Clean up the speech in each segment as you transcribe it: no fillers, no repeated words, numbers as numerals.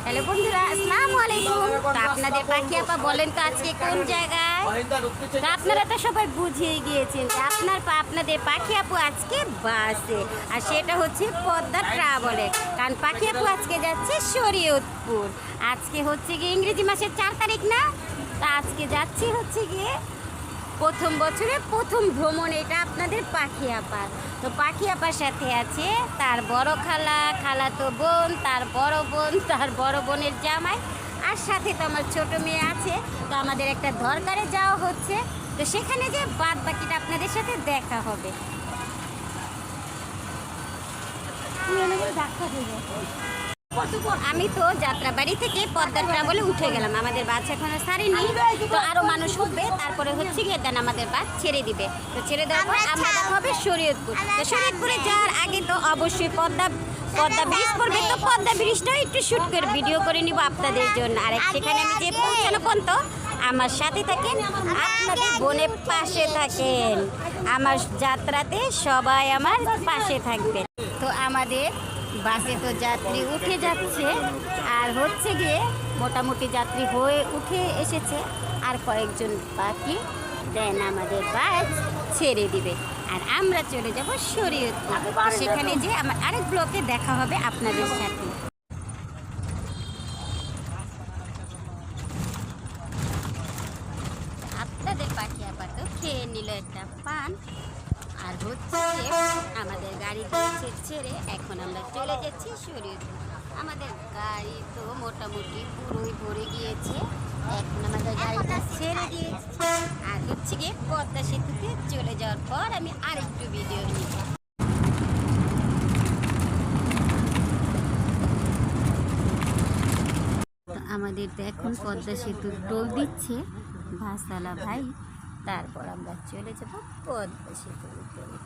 Hello বন্ধুরা, আসসালামু আলাইকুম। তো আপনাদের পাখি আপা বলেন তো আজকে কোন জায়গায়? তো আপনারা তো সবাই বুঝিয়ে গিয়েছেন যে আপনাদের পাখি আপু আজকে বাসে, আর সেটা হচ্ছে পদ্মা ট্রাভেলে। কারণ পাখি আপু আজকে যাচ্ছে শরীয়তপুর। আজকে হচ্ছে গিয়ে ইংরেজি মাসের 4 তারিখ না? তা আজকে যাচ্ছি হচ্ছে গিয়ে প্রথম বছরে প্রথম ভ্রমণ, এটা আপনাদের পাখি আপার। তো পাখি আপার সাথে আছে তার বড় খালা, খালাতো বোন, তার বড় বোন, তার বড় বোনের জামাই, আর সাথে তো আমার ছোট মেয়ে আছে। তো আমাদের একটা দরকারে যাওয়া হচ্ছে, তো সেখানে যে বাদ বাকিটা আপনাদের সাথে দেখা হবে। আমি তো যাত্রাবাড়ি থেকে পদ্মা ট্রাভেলে উঠে গেলাম, আমাদের বাস এখনো ছাড়েনি। তো আরো মানুষ উঠবে, তারপরে হচ্ছে গিয়ে দেন আমাদের বাস ছেড়ে দিবে। তো ছেড়ে দেওয়ার পর আমরা দেখা হবে শরীয়তপুর। তো শরীয়তপুরে যাওয়ার আগে তো অবশ্যই পদ্মা ব্রিজ পড়বে। তো পদ্মা ব্রিজটাও একটু শুট করে ভিডিও করে নিব আপনাদের জন্য। আর সেখানে আমি যে পৌঁছানো পর্যন্ত আমার সাথে থাকেন, আপনাদের বোনের পাশে থাকেন, আমার যাত্রাতে সবাই আমার পাশে থাকবেন। তো আমাদের বাসে তো যাত্রী উঠে যাচ্ছে, আর হচ্ছে গিয়ে মোটামুটি যাত্রী হয়ে উঠে এসেছে, আর কয়েকজন বাকি দেন আমাদের বাস ছেড়ে দিবে, আর আমরা চলে যাব শরীয়তপুর। সেখানে যে আমার আরেক ব্লকে দেখা হবে আপনাদের সাথে। আপনাদের পাখি আপাতত খেয়ে নিল একটা পান, আর হচ্ছে আমাদের গাড়ি দিয়েছে ছেড়ে এখন আমরা চলে যাচ্ছি শরীয়তপুর। আমাদের গাড়ি তো মোটামুটি পুরোই ভরে গিয়েছে, এখন আমাদের গাড়িটা ছেড়ে দিয়েছে, আর হচ্ছে গিয়ে পদ্মা সেতুতে চলে যাওয়ার পর আমি আরেকটু ভিডিও নিব। আমাদের তো এখন পদ্মা সেতুর টোল দিচ্ছে ভাসালা ভাই, তারপর আমরা চলে যাব পদ্মা সেতুর উপরে।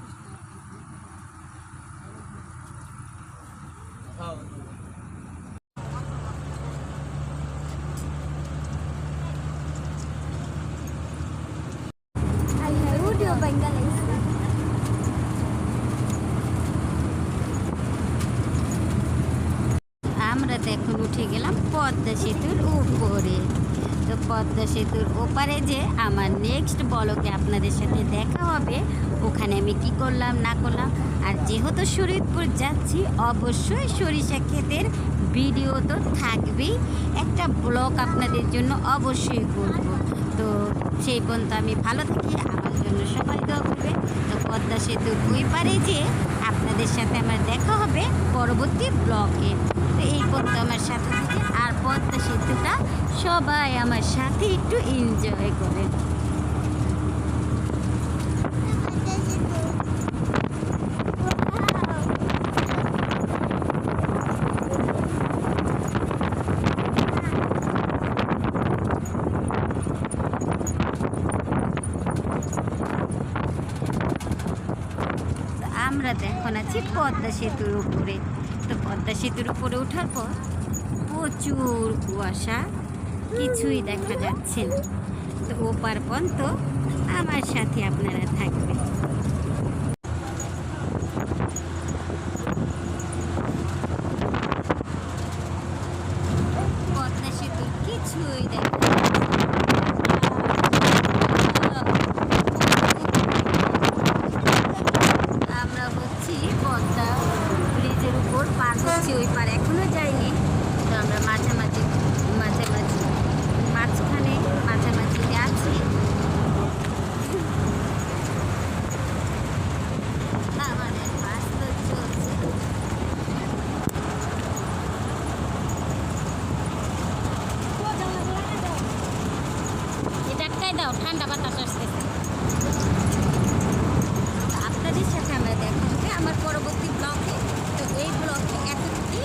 আমরা তো এখন উঠে গেলাম পদ্মা সেতুর উপরে। তো পদ্মা সেতুর ওপারে যে আমার নেক্সট ব্লগে আপনাদের সাথে দেখা হবে, ওখানে আমি কি করলাম না করলাম। আর যেহেতু শরীয়তপুর যাচ্ছি, অবশ্যই সরিষা ক্ষেতের ভিডিও তো থাকবেই, একটা ব্লগ আপনাদের জন্য অবশ্যই করব। তো সেই পর্যন্ত আমি ভালো থাকি, আমার জন্য সবাই দোয়া করবে। তো পদ্মা সেতুর ওই পারে যে আপনাদের সাথে আমার দেখা হবে পরবর্তী ব্লগে। তো এই পর্যন্ত আমার সাথে থেকে, আর পদ্মা সেতুটা সবাই আমার সাথে একটু এনজয় করেন। আমরা তো এখন আছি পদ্মা সেতুর উপরে। তো পদ্মা সেতুর উপরে ওঠার পর প্রচুর কুয়াশা, কিছুই দেখা যাচ্ছে না। তো ওপার পর্যন্ত আমার সাথে আপনারা থাকবেন। পদ্মা সেতুর কিছুই দেখা আমরা হচ্ছি পদ্মা ব্রিজের উপর পার হচ্ছি, ওই পার এখনো যাইনি। তো আমরা মাঝামাঝি আছি। আমাদের বাস তো চলছে। এটা একটাই দাও, ঠান্ডা বাতাস আসতেছে। আপনাদের সাথে আমরা দেখা হবে আমার পরবর্তী ব্লগে। তো এই ব্লগে এতটুকুই।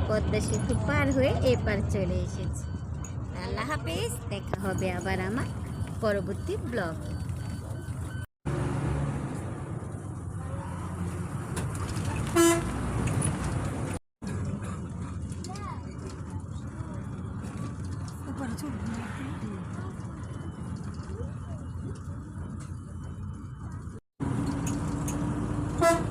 পদ্মা সেতু পার হয়ে এপার চলে এসেছি। আল্লাহ হাফেজ, দেখা হবে আবার আমার পরবর্তী ব্লগ। Huh?